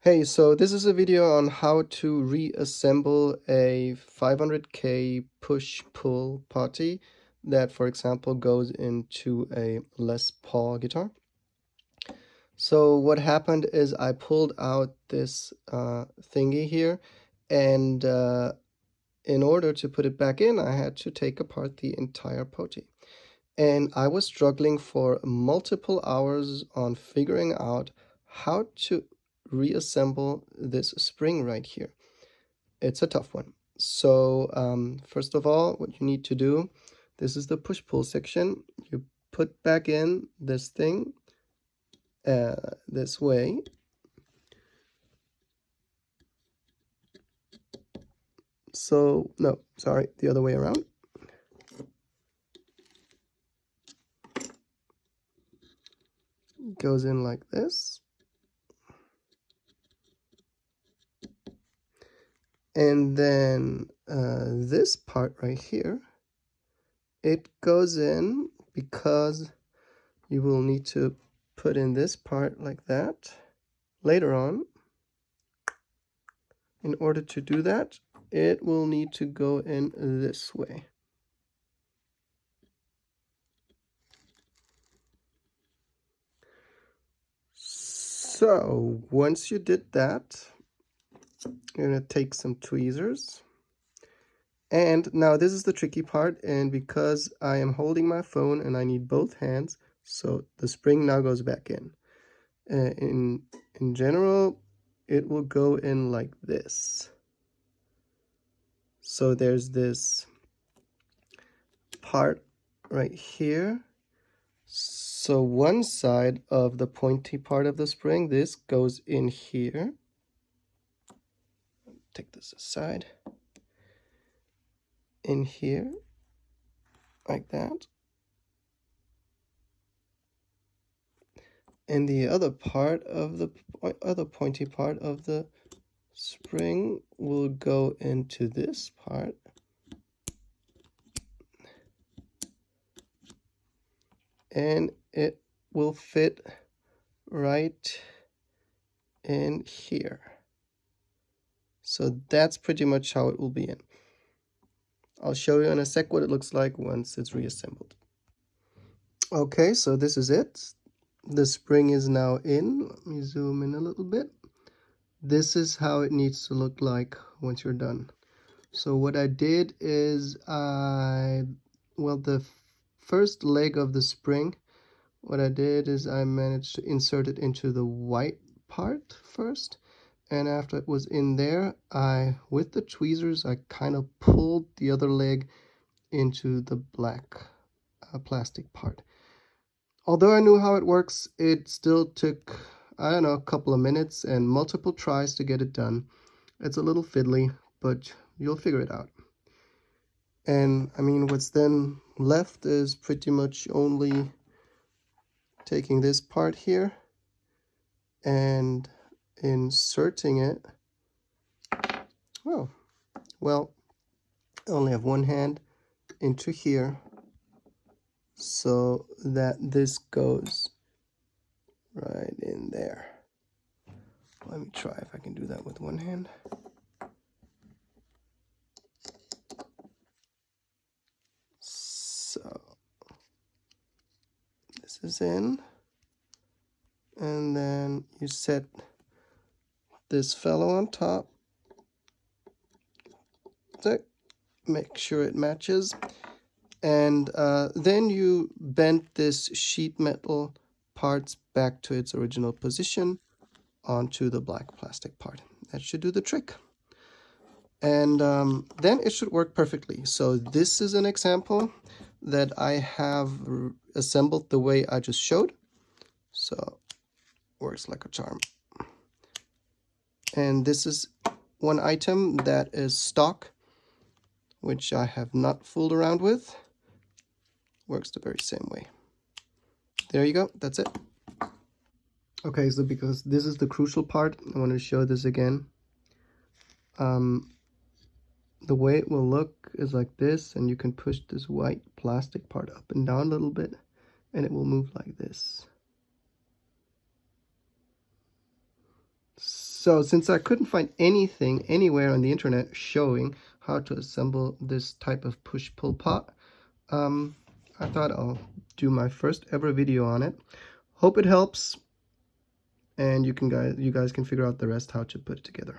Hey, so this is a video on how to reassemble a 500K push-pull potty that, for example, goes into a Les Paul guitar. So what happened is I pulled out this thingy here, and in order to put it back in, I had to take apart the entire potty. And I was struggling for multiple hours on figuring out how to reassemble this spring right here. It's a tough one. So first of all, what you need to do, this is the push-pull section. You put back in this thing this way. So, no, sorry, the other way around. Goes in like this. And then this part right here, it goes in because you will need to put in this part like that later on. In order to do that, it will need to go in this way. So once you did that, you're going to take some tweezers. And now this is the tricky part, and because I am holding my phone and I need both hands, so the spring now goes back in. In general, it will go in like this. So there's this part right here. So one side of the pointy part of the spring, this goes in here. Take this aside. In here, like that. And the other part of the other pointy part of the spring will go into this part. And it will fit right in here. So that's pretty much how it will be in. I'll show you in a sec what it looks like once it's reassembled. Okay, so this is it. The spring is now in. Let me zoom in a little bit. This is how it needs to look like once you're done. So what I did is the first leg of the spring, what I did is I managed to insert it into the white part first. And after it was in there, with the tweezers, I kind of pulled the other leg into the black plastic part. Although I knew how it works, it still took, I don't know, a couple of minutes and multiple tries to get it done. It's a little fiddly, but you'll figure it out. And I mean, what's then left is pretty much only taking this part here and inserting it. Oh, well, I only have one hand into here so that this goes right in there. Let me try if I can do that with one hand. So this is in, and then you set this fellow on top. So make sure it matches, and then you bend this sheet metal parts back to its original position onto the black plastic part. That should do the trick. And then it should work perfectly. So this is an example that I have assembled the way I just showed. So works like a charm. And this is one item that is stock, which I have not fooled around with. Works the very same way. There you go, that's it. Okay, so because this is the crucial part, I want to show this again. The way it will look is like this, and you can push this white plastic part up and down a little bit, and it will move like this. So since I couldn't find anything anywhere on the internet showing how to assemble this type of push-pull pot, I thought I'll do my first ever video on it. Hope it helps, and you guys can figure out the rest how to put it together.